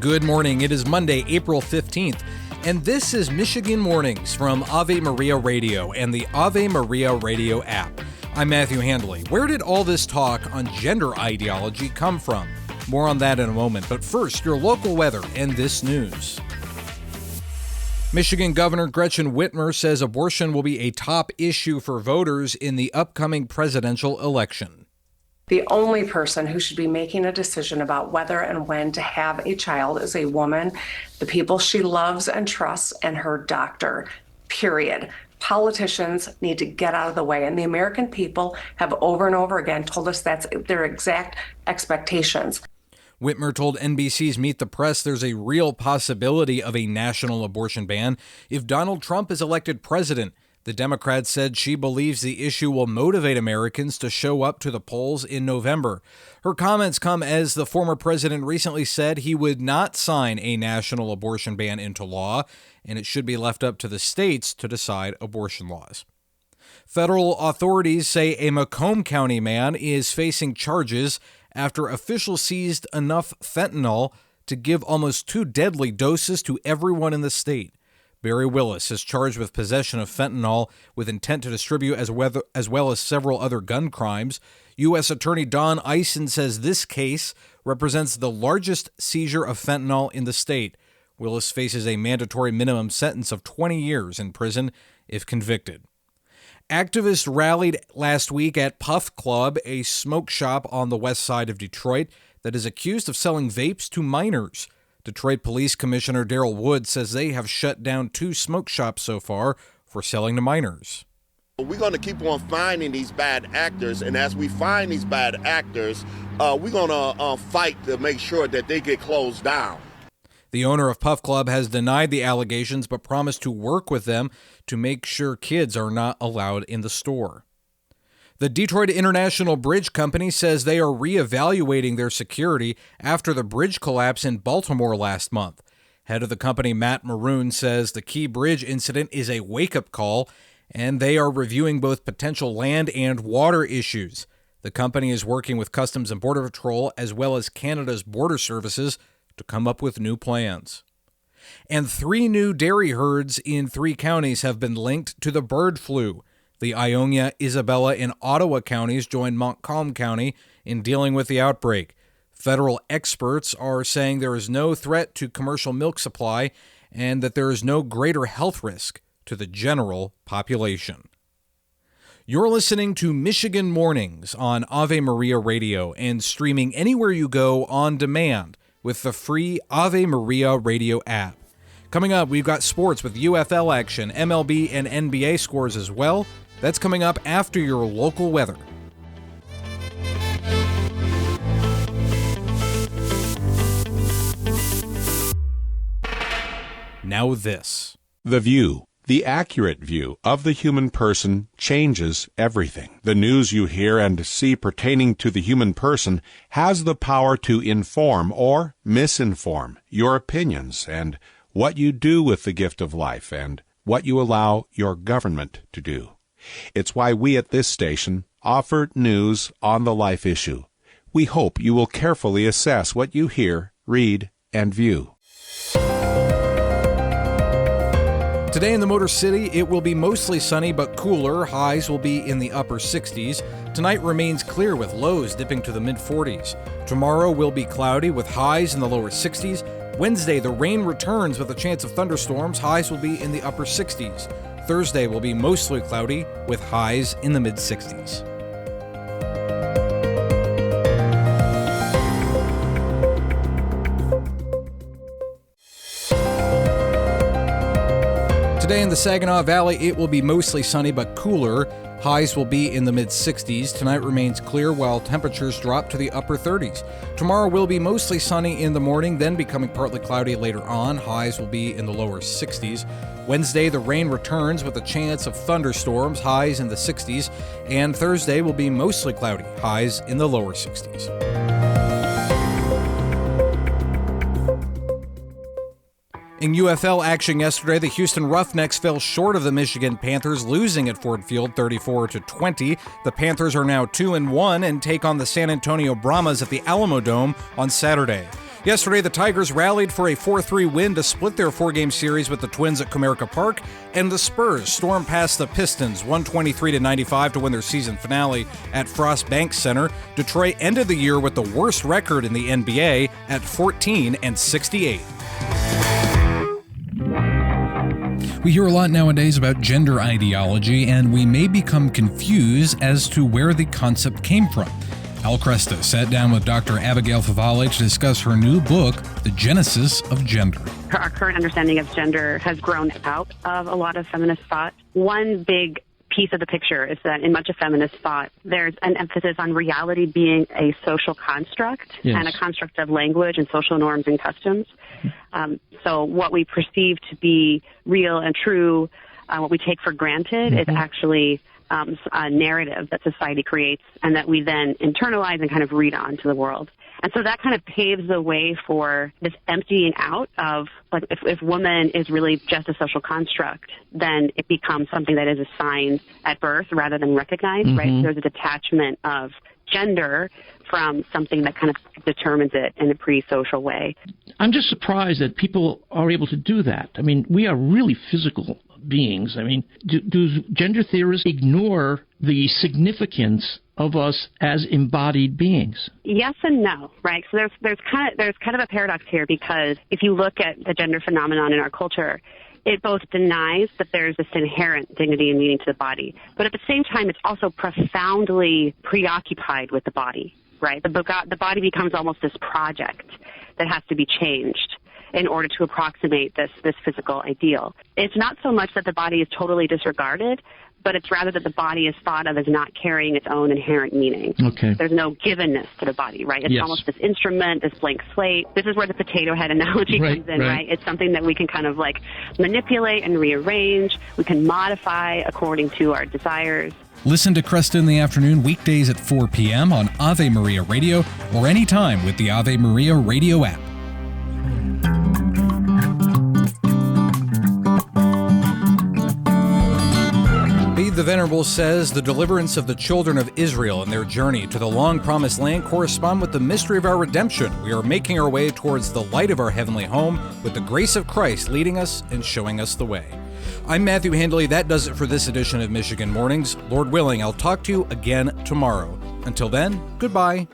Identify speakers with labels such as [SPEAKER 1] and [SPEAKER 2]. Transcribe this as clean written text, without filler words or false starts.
[SPEAKER 1] Good morning. It is Monday, April 15th, and this is Michigan Mornings from Ave Maria Radio and the Ave Maria Radio app. I'm Matthew Handley. Where did all this talk on gender ideology come from? More on that in a moment, but first, your local weather and this news. Michigan Governor Gretchen Whitmer says abortion will be a top issue for voters in the upcoming presidential election.
[SPEAKER 2] The only person who should be making a decision about whether and when to have a child is a woman, the people she loves and trusts, and her doctor, period. Politicians need to get out of the way, and the American people have over and over again told us that's their exact expectations.
[SPEAKER 1] Whitmer told NBC's Meet the Press there's a real possibility of a national abortion ban if Donald Trump is elected president. The Democrat said she believes the issue will motivate Americans to show up to the polls in November. Her comments come as the former president recently said he would not sign a national abortion ban into law, and it should be left up to the states to decide abortion laws. Federal authorities say a Macomb County man is facing charges after officials seized enough fentanyl to give almost 2 deadly doses to everyone in the state. Barry Willis is charged with possession of fentanyl with intent to distribute as well as several other gun crimes. U.S. Attorney Don Eisen says this case represents the largest seizure of fentanyl in the state. Willis faces a mandatory minimum sentence of 20 years in prison if convicted. Activists rallied last week at Puff Club, a smoke shop on the west side of Detroit that is accused of selling vapes to minors. Detroit Police Commissioner Darrell Wood says they have shut down 2 smoke shops so far for selling to minors.
[SPEAKER 3] We're going to keep on finding these bad actors, and as we find these bad actors, we're going to fight to make sure that they get closed down.
[SPEAKER 1] The owner of Puff Club has denied the allegations but promised to work with them to make sure kids are not allowed in the store. The Detroit International Bridge Company says they are reevaluating their security after the bridge collapse in Baltimore last month. Head of the company, Matt Maroon, says the key bridge incident is a wake-up call, and they are reviewing both potential land and water issues. The company is working with Customs and Border Patrol as well as Canada's border services to come up with new plans. And 3 new dairy herds in 3 counties have been linked to the bird flu. The Ionia, Isabella, and Ottawa counties joined Macomb County in dealing with the outbreak. Federal experts are saying there is no threat to commercial milk supply and that there is no greater health risk to the general population. You're listening to Michigan Mornings on Ave Maria Radio and streaming anywhere you go on demand with the free Ave Maria Radio app. Coming up, we've got sports with UFL action, MLB, and NBA scores as well. That's coming up after your local weather. Now this.
[SPEAKER 4] The View, the accurate view of the human person, changes everything. The news you hear and see pertaining to the human person has the power to inform or misinform your opinions and what you do with the gift of life and what you allow your government to do. It's why we at this station offer news on the life issue. We hope you will carefully assess what you hear, read, and view.
[SPEAKER 1] Today in the Motor City, it will be mostly sunny but cooler. Highs will be in the upper 60s. Tonight remains clear with lows dipping to the mid-40s. Tomorrow will be cloudy with highs in the lower 60s. Wednesday, the rain returns with a chance of thunderstorms. Highs will be in the upper 60s. Thursday will be mostly cloudy with highs in the mid-60s. Today in the Saginaw Valley, it will be mostly sunny but cooler. Highs will be in the mid-60s. Tonight remains clear while temperatures drop to the upper 30s. Tomorrow will be mostly sunny in the morning, then becoming partly cloudy later on. Highs will be in the lower 60s. Wednesday, the rain returns with a chance of thunderstorms, highs in the 60s. And Thursday will be mostly cloudy, highs in the lower 60s. In UFL action yesterday, the Houston Roughnecks fell short of the Michigan Panthers, losing at Ford Field 34-20. The Panthers are now 2-1 and take on the San Antonio Brahmas at the Alamo Dome on Saturday. Yesterday, the Tigers rallied for a 4-3 win to split their 4-game series with the Twins at Comerica Park, and the Spurs stormed past the Pistons 123-95 to win their season finale at Frost Bank Center. Detroit ended the year with the worst record in the NBA at 14-68.
[SPEAKER 5] We hear a lot nowadays about gender ideology, and we may become confused as to where the concept came from. Al Cresta sat down with Dr. Abigail Favale to discuss her new book, The Genesis of Gender.
[SPEAKER 6] Our current understanding of gender has grown out of a lot of feminist thought. One big piece of the picture is that in much of feminist thought, there's an emphasis on reality being a social construct and a construct of language and social norms and customs. So what we perceive to be real and true, what we take for granted is actually a narrative that society creates and that we then internalize and kind of read on to the world. And so that kind of paves the way for this emptying out of, like, if woman is really just a social construct, then it becomes something that is assigned at birth rather than recognized, right? So there's a detachment of gender from something that kind of determines it in a pre-social way.
[SPEAKER 7] I'm just surprised that people are able to do that. I mean, we are really physical beings. I mean, do gender theorists ignore the significance of us as embodied beings?
[SPEAKER 6] Yes and no, right? So there's kind of a paradox here, because if you look at the gender phenomenon in our culture, it both denies that there's this inherent dignity and meaning to the body, but at the same time, it's also profoundly preoccupied with the body, right? The body becomes almost this project that has to be changed in order to approximate this physical ideal. It's not so much that the body is totally disregarded, but it's rather that the body is thought of as not carrying its own inherent meaning.
[SPEAKER 7] Okay.
[SPEAKER 6] There's no givenness to the body, right? It's almost this instrument, this blank slate. This is where the potato head analogy comes in, right? It's something that we can kind of like manipulate and rearrange. We can modify according to our desires.
[SPEAKER 5] Listen to Cresta in the Afternoon weekdays at 4 p.m. on Ave Maria Radio or anytime with the Ave Maria Radio app.
[SPEAKER 1] BEDE the Venerable says the deliverance of the children of Israel and their journey to the long-promised land correspond with the mystery of our redemption. We are making our way towards the light of our heavenly home with the grace of Christ leading us and showing us the way. I'm Matthew Handley. That does it for this edition of Michigan Mornings. Lord willing, I'll talk to you again tomorrow. Until then, goodbye.